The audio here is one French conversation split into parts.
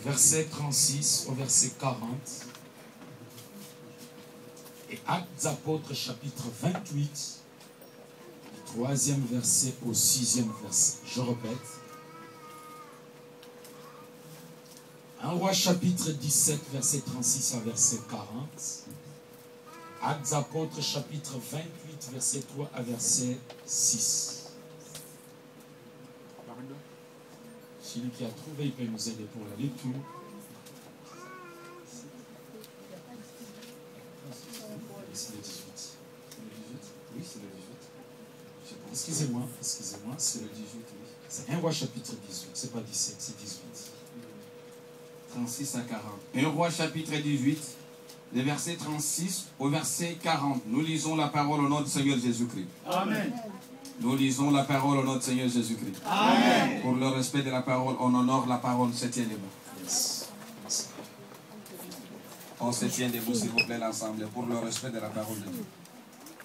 verset 36 au verset 40. Et Actes d'Apôtres, chapitre 28, du 3e verset au 6e verset. Je répète. 1 Roi, chapitre 17, verset 36 à verset 40. Actes d'Apôtres, chapitre 28, verset 3 à verset 6. Celui qui a trouvé, il peut nous aider pour la lecture. C'est le 18. C'est le 18? Oui, c'est le 18. Excusez-moi, c'est le 18, oui. C'est 1 Roi chapitre 18, c'est pas 17, c'est 18. 36 à 40. 1 Roi chapitre 18, les versets 36 au verset 40. Nous lisons la parole au nom du Seigneur Jésus-Christ. Amen. Nous lisons la parole au nom du Seigneur Jésus-Christ. Amen. Pour le respect de la parole, on honore la parole, se tient debout. Yes. On se tient debout, s'il vous plaît, l'ensemble, pour le respect de la parole de Dieu.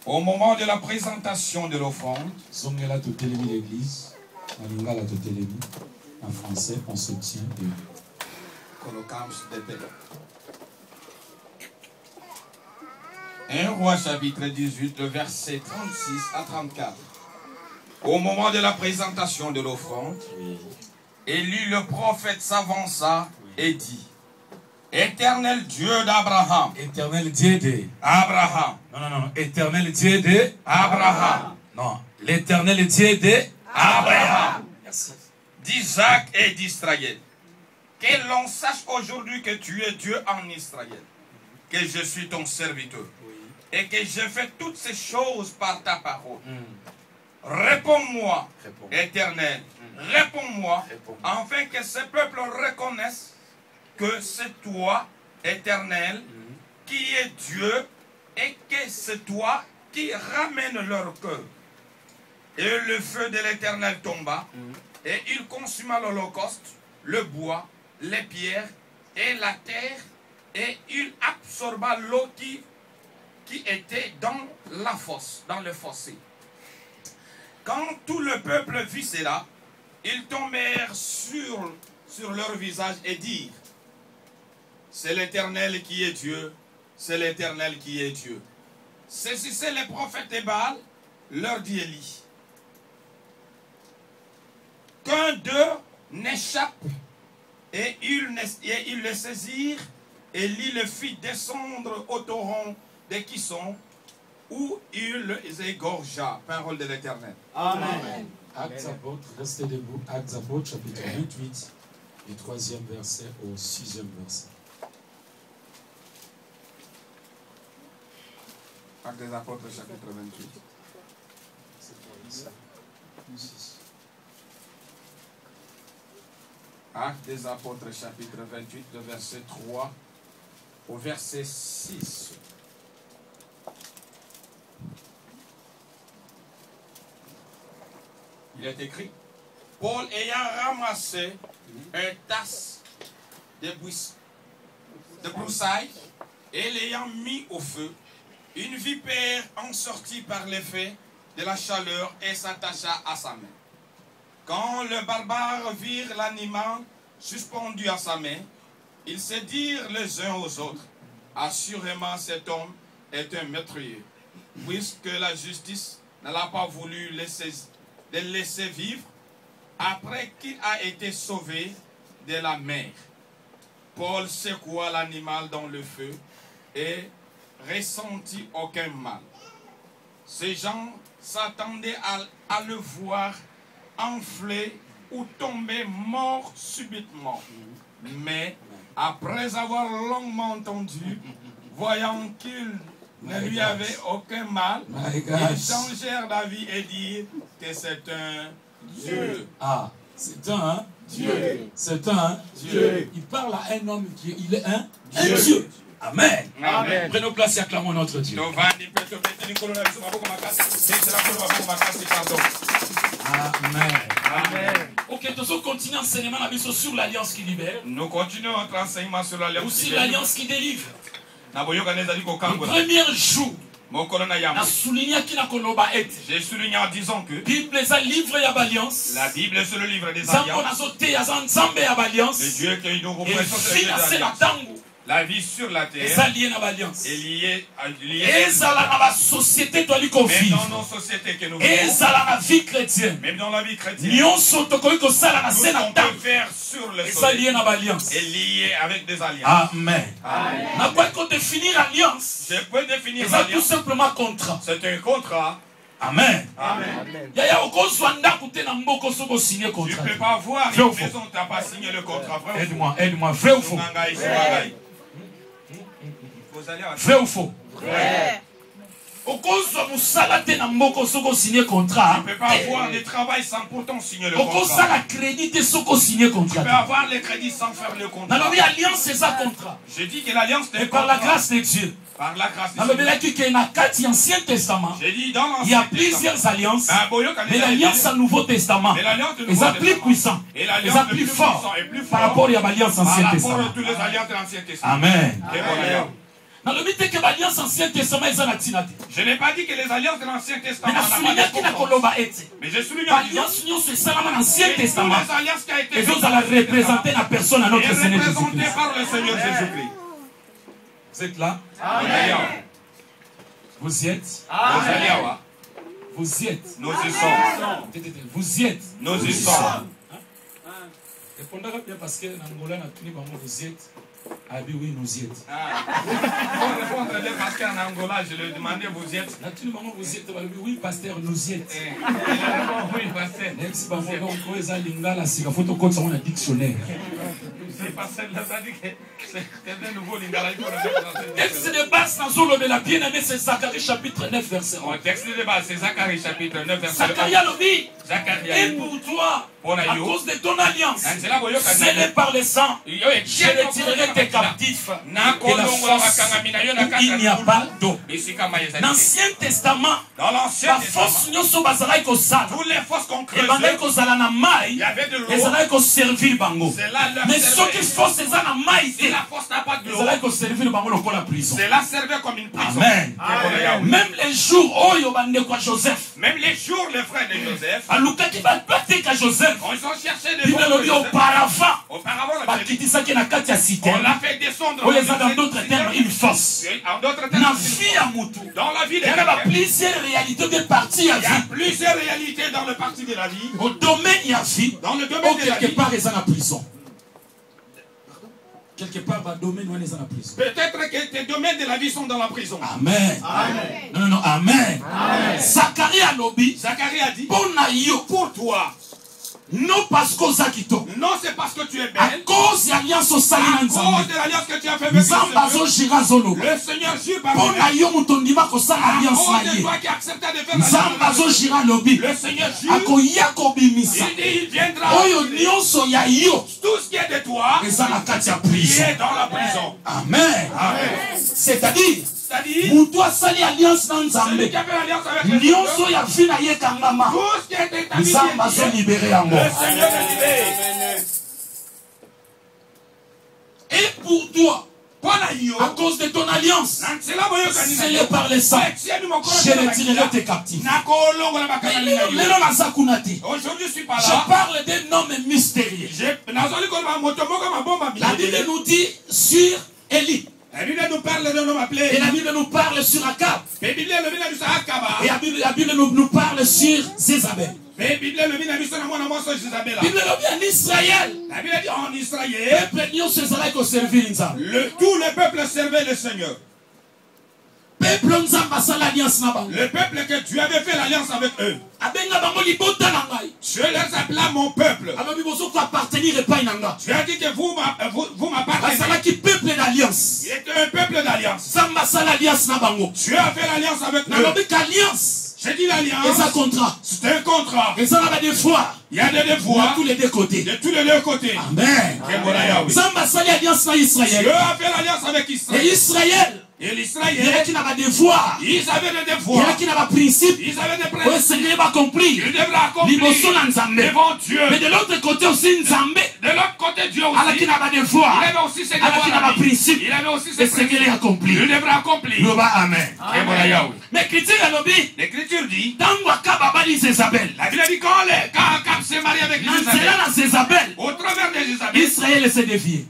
Au moment de la présentation de l'offrande, Zongela totelemi l'église, Malingala totelemi, en français, on se tient debout. de paix. 1 Roi chapitre 18, le verset 36 à 34. Au moment de la présentation de l'offrande, Élie le prophète s'avança et dit: Éternel Dieu d'Abraham. Éternel Dieu de Abraham. Non. Éternel Dieu de Abraham. Non. L'éternel Dieu de Abraham. Merci. D'Isaac et d'Israël. Que l'on sache aujourd'hui que tu es Dieu en Israël. Que je suis ton serviteur. Et que je fais toutes ces choses par ta parole. Réponds-moi, Éternel. Réponds-moi, afin que ce peuple reconnaisse que c'est toi, Éternel, qui est Dieu, et que c'est toi qui ramène leur cœur. Et le feu de l'Éternel tomba, et il consuma l'holocauste, le bois, les pierres et la terre, et il absorba l'eau qui était dans la fosse, dans le fossé. Quand tout le peuple vit cela, ils tombèrent sur leur visage et dirent: c'est l'Éternel qui est Dieu, c'est l'Éternel qui est Dieu. Saisissez les prophètes de Baal, leur dit Élie. Qu'un d'eux n'échappe, et ils le saisirent. Élie le fit descendre au torrent de Kison, où il les égorgea. Parole de l'Éternel. Amen. Actes d'Apôtres, restez debout. Actes d'Apôtres, chapitre 28, du 3e verset au 6e verset. Actes des Apôtres, chapitre 28. Actes des Apôtres, chapitre 28, de verset 3 au verset 6. Il est écrit: Paul ayant ramassé une tasse de broussailles et l'ayant mis au feu, une vipère en sortit par l'effet de la chaleur et s'attacha à sa main. Quand les barbares virent l'animal suspendu à sa main, ils se dirent les uns aux autres: assurément cet homme est un meurtrier, puisque la justice n'a pas voulu le laisser vivre après qu'il a été sauvé de la mer. Paul secoua l'animal dans le feu et ressentit aucun mal. Ces gens s'attendaient à le voir enfler ou tomber mort subitement. Mais après avoir longuement entendu, voyant qu'il ne lui avait aucun mal, ils changèrent d'avis et dirent que c'est un Dieu. Ah, c'est un Dieu. C'est un Dieu. Il parle à un homme qui est un Dieu. Amen. Amen. Prenons place et acclamons notre Dieu. Amen. Amen. Ok, nous continuons enseignement sur l'alliance qui libère. Nous continuons notre enseignement sur l'alliance Aussi qui délivre. l'alliance qui délivre. Le Le premier jour Na souligné qui na koloba et. J'ai souligné en disant que Bible est un livre ya alliance. la Bible est le livre des alliances. Le Dieu que nous représentons, c'est le Dieu des alliances. La vie sur la terre est liée à la société même dans nos sociétés que nous vivons, même dans la vie chrétienne, tout ce qu'on peut faire sur le soleil est lié avec des alliances. Amen. Je peux définir l'alliance. Je peux définir C'est tout l'alliance. simplement contrat. C'est un contrat. Amen. Amen. Tu ne peux pas voir une maison, tu n'as pas signé le contrat. Aide-moi, vrai ou faux? Vrai ou faux? Vrai. Tu ne peux pas avoir le travail sans pourtant signer le contrat. Tu peux avoir le crédit sans faire le contrat. Je dis que l'alliance est par la grâce de Dieu. Par la grâce de Dieu. J'ai dit dans l'Ancien il y a plusieurs alliances, mais l'alliance au Nouveau Testament est plus puissant, est plus fort par rapport à l'alliance Ancien Testament. Amen. Je n'ai pas dit que les alliances de l'Ancien Testament mais je souligne en disant l'Ancien Testament les alliances qui a été représenter la personne à notre Seigneur Jésus-Christ. Par le Seigneur Jésus-Christ. Vous êtes là? Amen. Vous y êtes? Amen. Vous y êtes? Nous y sommes. Vous y êtes? Nous y sommes. Répondez bien parce que dans Angola, vous y êtes. Ah oui, nous y êtes. Faut répondre parce qu'en Angola, je lui ai demandé, vous y êtes? Vous y êtes. Oui, pasteur, nous y êtes. Oui, pasteur. C'est pas celle-là, ça dit que c'est un nouveau lingala. Texte de base, la bien-aimé, c'est Zacharie chapitre 9, verset 1. Le texte de base, c'est Zacharie chapitre 9, verset 1. Zacharie et pour toi, à cause de ton alliance, scellée par le sang, je retirerai tes captifs et la force où il n'y a pas d'eau. Dans l'Ancien Testament, dans l'Ancien Testament, tous les fosses qu'on creusait, il y avait de l'eau. Mais ceux qui forcent ces anaïs, si la force n'a pas de l'eau, cela servait comme une prison. Amen. Amen. Même les jours où Joseph, même les jours, les frères de Joseph, ils ont cherché des auparavant, on l'a fait descendre dans d'autres termes une force. Dans la vie il y a plusieurs réalités de partie à vie. Il y a plusieurs réalités dans le parti de la vie. Au domaine il y a vie. Dans le domaine de la vie. Quelque part, ils sont en prison. Quelque part, dans le domaine où ils sont en prison. Peut-être que tes domaines de la vie sont dans la prison. Amen. Amen. Non, amen. Zacharie a dit, pour toi. Non parce que non, c'est parce que tu es belle. À cause de l'alliance que tu as fait avec le Seigneur. Le Seigneur jure par lui. À cause de toi qui acceptes de faire l'alliance. Le Seigneur jure. Il viendra. Tout ce qui est de toi, qui est dans la prison. Amen. C'est-à-dire, pour toi, c'est l'alliance dans Nzambe. Nyonso ya vie na ye kangama. Nzambe azo libérer yango. Et pour toi, à cause de ton alliance, scellée par le sang, je retirerai tes captifs. Aujourd'hui, je suis pas là. Je parle d'un homme mystérieux. La Bible nous dit sur Élie. La Bible nous parle d'un homme appelé. Et la Bible nous parle sur Akab. Et la Bible nous parle sur Zézabel. La Bible en Israël. La Bible dit en Israël. Tout le peuple servait le Seigneur. Le peuple que tu avais fait l'alliance avec eux. Je les appela mon peuple. Tu as dit que vous m'appartenez. Peuple d'alliance. Il était un peuple d'alliance. Tu as fait l'alliance avec eux. J'ai dit l'alliance. C'est un contrat. Il y a des devoirs. De tous les deux côtés. De tous les deux côtés. Amen. Dieu a fait l'alliance avec Israël. Dieu a fait l'alliance avec Israël. Et Israël Et l'Israël, il y a qui n'a pas de devoir. Ils avaient des Il y a devoirs. qui n'a pas de principe. Ils avaient des Le principes. Seigneur va accomplir. Ils devraient accomplir devant Dieu. Mais de l'autre côté aussi, Nzambe. De l'autre côté, Dieu aussi. Alors qui n'a pas de devoir. Il avait aussi ses Alors qui n'a pas de devoirs. principe. Il avait aussi Le ses Seigneur principes. est accompli. Il devrait accomplir. Loba, amen. Mais l'écriture a dit, L'Écriture dit, tant Wakaba dit Jézabel. la Bible dit quand Akab s'est marié avec Jézabel, Jézabel. au travers de Jézabel, Israël s'est dévié.